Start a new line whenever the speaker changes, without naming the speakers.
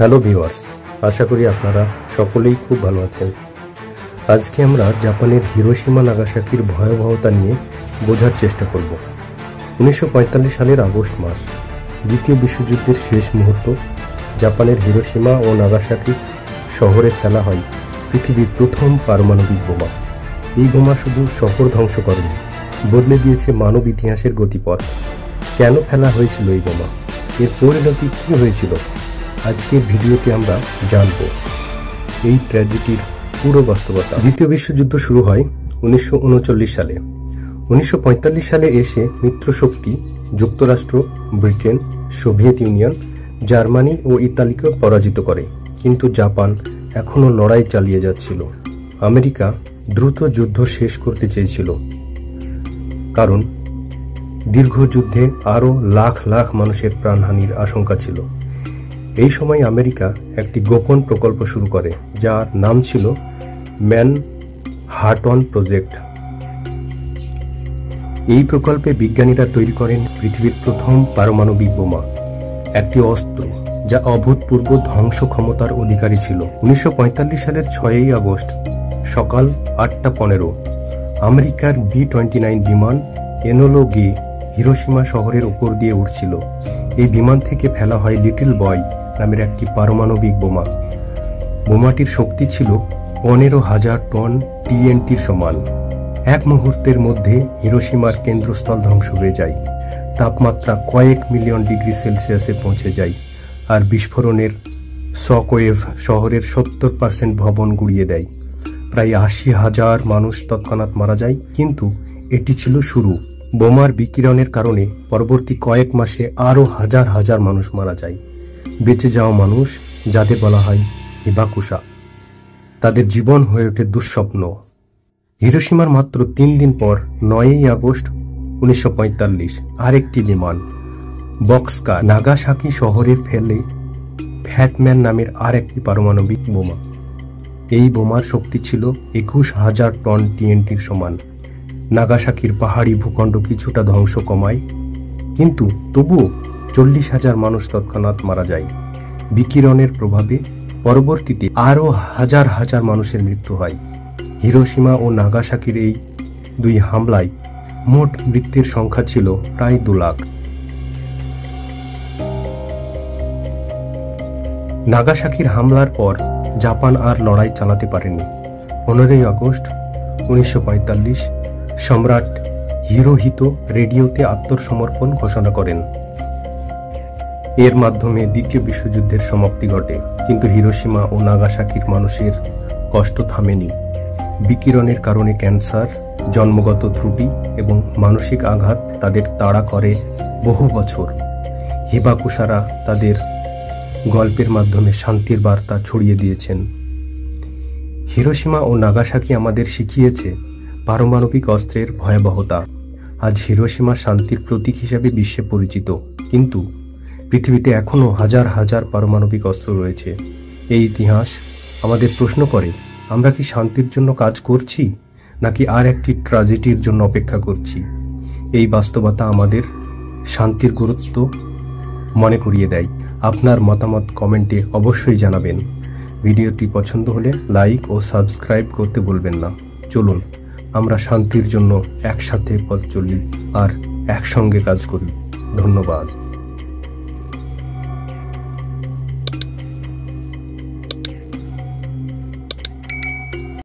Hello viewers, আশা করি আপনারা সকলেই খুব ভালো আছেন। আজকে আমরা জাপানের হিরোশিমা নাগাসাকির ভয়াবহতা নিয়ে বোঝার চেষ্টা করব। 1945 সালের আগস্ট মাস, দ্বিতীয় বিশ্বযুদ্ধের শেষ মুহূর্ত। জাপানের হিরোশিমা ও নাগাসাকি শহরে ফেলা হয় পৃথিবীর প্রথম পারমাণবিক বোমা। এই বোমা শুধু শহর ধ্বংস করেনি, বদলে দিয়েছে মানব ইতিহাসের গতিপথ। কেন ফেলা হয়েছিল এই বোমা, এর পরিণতি কী হয়েছিল, আজকের ভিডিওতে আমরা জানব এই ট্র্যাজেডির পুরো বাস্তবতা। দ্বিতীয় বিশ্বযুদ্ধ শুরু হয় 1939 সালে। 1945 সালে এসে মিত্রশক্তি যুক্তরাষ্ট্র, ব্রিটেন, সোভিয়েত ইউনিয়ন, জার্মানি ও ইতালিকে পরাজিত করে, কিন্তু জাপান এখনও লড়াই চালিয়ে যাচ্ছিল। আমেরিকা দ্রুত যুদ্ধ শেষ করতে চেয়েছিল, কারণ দীর্ঘ যুদ্ধে আরও লাখ লাখ মানুষের প্রাণহানির আশঙ্কা ছিল। এই সময় আমেরিকা একটি গোপন প্রকল্প শুরু করে, যার নাম ছিল ম্যানহাটন প্রজেক্ট। এই প্রকল্পে বিজ্ঞানীরা তৈরি করেন পৃথিবীর প্রথম পারমাণবিক বোমা, একটি অস্ত্র যা অভূতপূর্ব ধ্বংস ক্ষমতার অধিকারী ছিল। 1945 সালের 6 আগস্ট সকাল 8:15 আমেরিকার B-29 বিমান এনোলা গে হিরোশিমা শহরের উপর দিয়ে উড়ছিল। এই বিমান থেকে ফেলা হয় লিটল বয় নামের একটি পারমাণবিক বোমা। বোমাটির শক্তি ছিল 15,000 টন TNTর সমান। এক মুহূর্তের মধ্যে হিরোশিমার কেন্দ্রস্থল ধ্বংস হয়ে যায়। তাপমাত্রা কয়েক মিলিয়ন ডিগ্রি সেলসিয়াসে পৌঁছে যায়, আর বিস্ফোরণের শকওয়েভ শহরের 70% ভবন গুঁড়িয়ে দেয়। প্রায় 80,000 মানুষ তৎক্ষণাৎ মারা যায়, কিন্তু এটি ছিল শুরু। বোমার বিকিরণের কারণে পরবর্তী কয়েক মাসে আরও হাজার হাজার মানুষ মারা যায়। বেঁচে যাওয়া মানুষ, যাদের বলা হয় হিবাকুশা, তাদের জীবন হয়ে ওঠে দুঃস্বপ্ন। হিরোশিমার মাত্র 3 দিন পর 9 আগস্ট 1945 আরেকটি বিমান বক্সকার নাগাসাকি শহরে ফেলে ফ্যাটম্যান নামের আর একটি পারমাণবিক বোমা। এই বোমার শক্তি ছিল 21,000 টন TNTর সমান। নাগাসাকির পাহাড়ি ভূখণ্ড কিছুটা ধ্বংস কমায়, কিন্তু তবুও 40,000 মানুষ তৎক্ষণাৎ মারা যায়। বিকিরণের প্রভাবে পরবর্তীতে আরও হাজার হাজার মানুষের মৃত্যু হয়। হিরোশিমা ও নাগাসাকির এই দুই হামলায় মোট মৃত্যুর সংখ্যা ছিল প্রায় 2 লাখ। নাগাসাকির হামলার পর জাপান আর লড়াই চালাতে পারেনি। 15 আগস্ট 1945 সম্রাট হিরোহিতো রেডিওতে আত্মসমর্পণ ঘোষণা করেন। এর মাধ্যমে দ্বিতীয় বিশ্বযুদ্ধের সমাপ্তি ঘটে, কিন্তু হিরোশিমা ও নাগাসাকির মানুষের কষ্ট থামেনি। বিকিরণের কারণে ক্যান্সার, জন্মগত ত্রুটি এবং মানসিক আঘাত তাদের তাড়া করে বহু বছর। হিবাকুশারা তাদের গল্পের মাধ্যমে শান্তির বার্তা ছড়িয়ে দিয়েছেন। হিরোশিমা ও নাগাসাকি আমাদের শিখিয়েছে পারমাণবিক অস্ত্রের ভয়াবহতা। আজ হিরোশিমা শান্তির প্রতীক হিসাবে বিশ্বে পরিচিত, কিন্তু পৃথিবীতে এখনও হাজার হাজার পারমাণবিক অস্ত্র রয়েছে। এই ইতিহাস আমাদের প্রশ্ন করে, আমরা কি শান্তির জন্য কাজ করছি, নাকি আর একটি ট্র্যাজেডির জন্য অপেক্ষা করছি? এই বাস্তবতা আমাদের শান্তির গুরুত্ব মনে করিয়ে দেয়। আপনার মতামত কমেন্টে অবশ্যই জানাবেন। ভিডিওটি পছন্দ হলে লাইক ও সাবস্ক্রাইব করতে ভুলবেন না। চলুন আমরা শান্তির জন্য একসাথে পথ চলি আর একসঙ্গে কাজ করি। ধন্যবাদ।